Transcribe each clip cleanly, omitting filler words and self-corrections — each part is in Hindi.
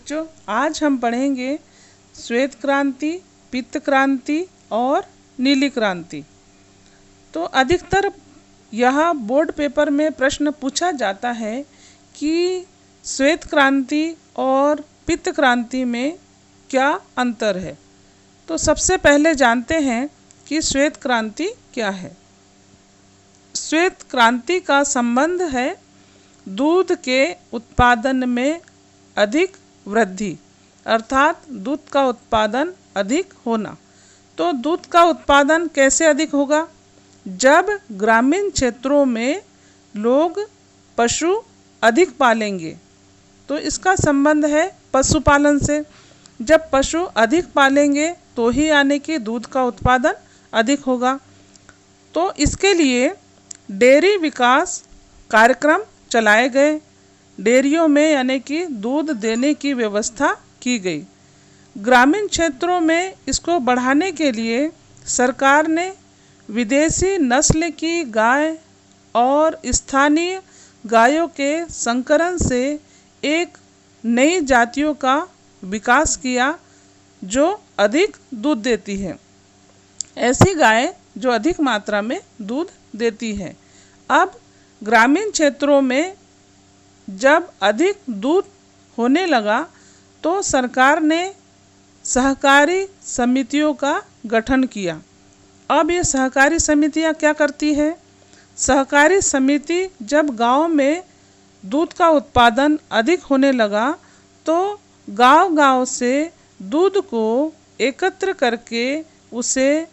बच्चों, आज हम पढ़ेंगे श्वेत क्रांति, पित्त क्रांति और नीली क्रांति। तो अधिकतर यह बोर्ड पेपर में प्रश्न पूछा जाता है कि श्वेत क्रांति और पित्त क्रांति में क्या अंतर है। तो सबसे पहले जानते हैं कि श्वेत क्रांति क्या है। श्वेत क्रांति का संबंध है दूध के उत्पादन में अधिक वृद्धि, अर्थात दूध का उत्पादन अधिक होना। तो दूध का उत्पादन कैसे अधिक होगा? जब ग्रामीण क्षेत्रों में लोग पशु अधिक पालेंगे, तो इसका संबंध है पशुपालन से। जब पशु अधिक पालेंगे तो ही यानी कि दूध का उत्पादन अधिक होगा। तो इसके लिए डेयरी विकास कार्यक्रम चलाए गए। डेयरियों में यानी कि दूध देने की व्यवस्था की गई। ग्रामीण क्षेत्रों में इसको बढ़ाने के लिए सरकार ने विदेशी नस्ल की गाय और स्थानीय गायों के संकरण से एक नई जातियों का विकास किया जो अधिक दूध देती है। ऐसी गाय जो अधिक मात्रा में दूध देती है। अब ग्रामीण क्षेत्रों में जब अधिक दूध होने लगा तो सरकार ने सहकारी समितियों का गठन किया। अब ये सहकारी समितियां क्या करती है? सहकारी समिति जब गांव में दूध का उत्पादन अधिक होने लगा तो गांव-गांव से दूध को एकत्र करके उसे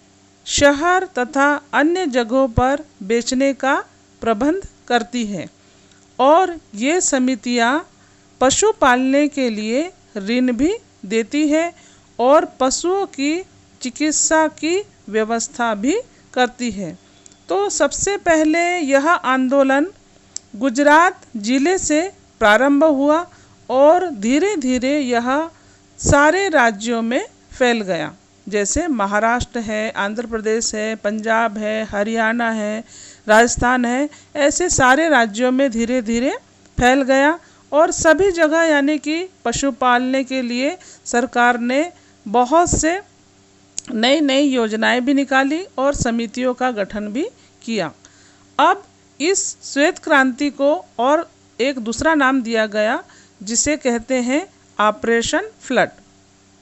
शहर तथा अन्य जगहों पर बेचने का प्रबंध करती है। और ये समितियां पशु पालने के लिए ऋण भी देती है और पशुओं की चिकित्सा की व्यवस्था भी करती है। तो सबसे पहले यह आंदोलन गुजरात जिले से प्रारंभ हुआ और धीरे धीरे यह सारे राज्यों में फैल गया। जैसे महाराष्ट्र है, आंध्र प्रदेश है, पंजाब है, हरियाणा है, राजस्थान है, ऐसे सारे राज्यों में धीरे धीरे फैल गया। और सभी जगह यानी कि पशु पालने के लिए सरकार ने बहुत से नई नई योजनाएं भी निकाली और समितियों का गठन भी किया। अब इस श्वेत क्रांति को और एक दूसरा नाम दिया गया जिसे कहते हैं ऑपरेशन फ्लड।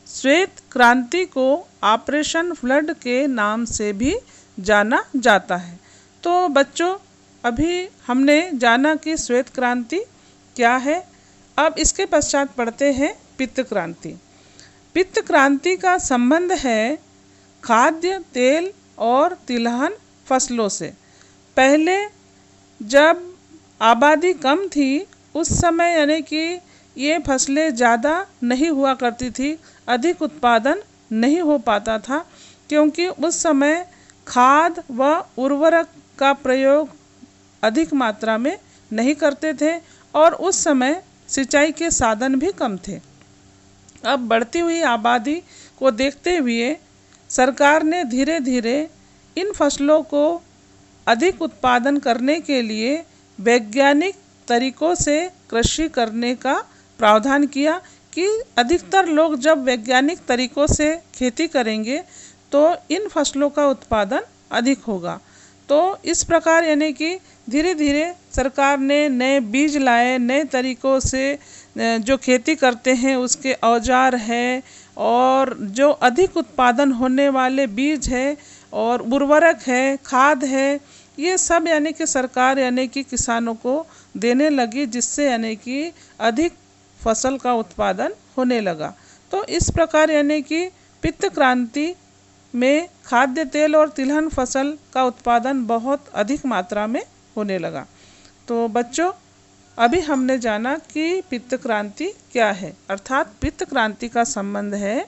श्वेत क्रांति को ऑपरेशन फ्लड के नाम से भी जाना जाता है। तो बच्चों, अभी हमने जाना कि श्वेत क्रांति क्या है। अब इसके पश्चात पढ़ते हैं पित्त क्रांति। पित्त क्रांति का संबंध है खाद्य तेल और तिलहन फसलों से। पहले जब आबादी कम थी उस समय यानी कि ये फसलें ज़्यादा नहीं हुआ करती थी, अधिक उत्पादन नहीं हो पाता था क्योंकि उस समय खाद व उर्वरक का प्रयोग अधिक मात्रा में नहीं करते थे और उस समय सिंचाई के साधन भी कम थे। अब बढ़ती हुई आबादी को देखते हुए सरकार ने धीरे धीरे इन फसलों को अधिक उत्पादन करने के लिए वैज्ञानिक तरीकों से कृषि करने का प्रावधान किया कि अधिकतर लोग जब वैज्ञानिक तरीकों से खेती करेंगे तो इन फसलों का उत्पादन अधिक होगा। तो इस प्रकार यानी कि धीरे धीरे सरकार ने नए बीज लाए, नए तरीकों से जो खेती करते हैं उसके औजार है और जो अधिक उत्पादन होने वाले बीज है और उर्वरक है, खाद है, ये सब यानी कि सरकार यानी कि किसानों को देने लगी जिससे यानी कि अधिक फसल का उत्पादन होने लगा। तो इस प्रकार यानी कि पित्त क्रांति में खाद्य तेल और तिलहन फसल का उत्पादन बहुत अधिक मात्रा में होने लगा। तो बच्चों, अभी हमने जाना कि पित्त क्रांति क्या है, अर्थात पित्त क्रांति का संबंध है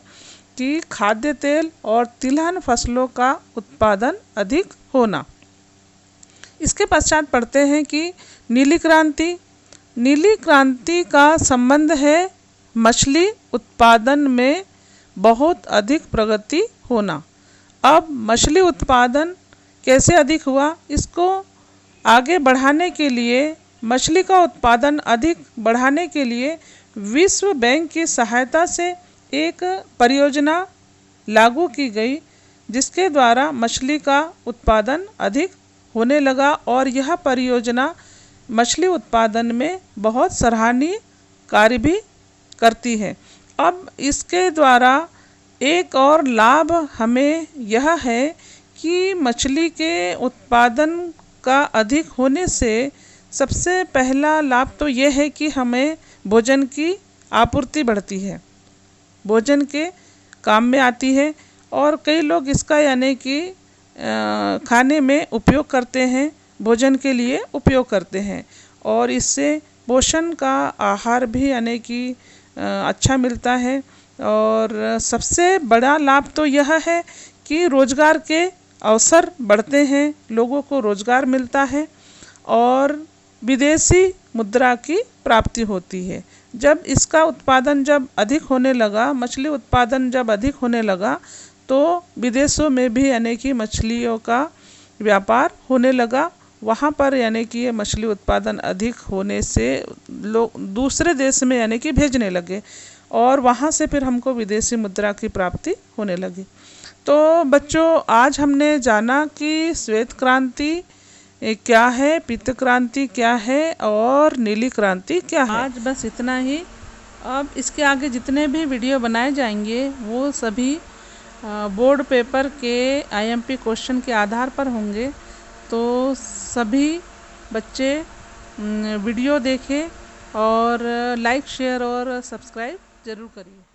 कि खाद्य तेल और तिलहन फसलों का उत्पादन अधिक होना। इसके पश्चात पढ़ते हैं कि नीली क्रांति। नीली क्रांति का संबंध है मछली उत्पादन में बहुत अधिक प्रगति होना। अब मछली उत्पादन कैसे अधिक हुआ, इसको आगे बढ़ाने के लिए मछली का उत्पादन अधिक बढ़ाने के लिए विश्व बैंक की सहायता से एक परियोजना लागू की गई जिसके द्वारा मछली का उत्पादन अधिक होने लगा और यह परियोजना मछली उत्पादन में बहुत सराहनीय कार्य भी करती है। अब इसके द्वारा एक और लाभ हमें यह है कि मछली के उत्पादन का अधिक होने से सबसे पहला लाभ तो यह है कि हमें भोजन की आपूर्ति बढ़ती है, भोजन के काम में आती है और कई लोग इसका यानी कि खाने में उपयोग करते हैं, भोजन के लिए उपयोग करते हैं और इससे पोषण का आहार भी यानी कि अच्छा मिलता है। और सबसे बड़ा लाभ तो यह है कि रोज़गार के अवसर बढ़ते हैं, लोगों को रोज़गार मिलता है और विदेशी मुद्रा की प्राप्ति होती है। जब इसका उत्पादन जब अधिक होने लगा, मछली उत्पादन जब अधिक होने लगा तो विदेशों में भी यानी कि मछलियों का व्यापार होने लगा। वहाँ पर यानी कि ये मछली उत्पादन अधिक होने से लोग दूसरे देश में यानी कि भेजने लगे और वहाँ से फिर हमको विदेशी मुद्रा की प्राप्ति होने लगी। तो बच्चों, आज हमने जाना कि श्वेत क्रांति क्या है, पीत क्रांति क्या है और नीली क्रांति क्या है। आज बस इतना ही। अब इसके आगे जितने भी वीडियो बनाए जाएंगे वो सभी बोर्ड पेपर के IMP क्वेश्चन के आधार पर होंगे। तो सभी बच्चे वीडियो देखें और लाइक, शेयर और सब्सक्राइब ज़रूर करिए।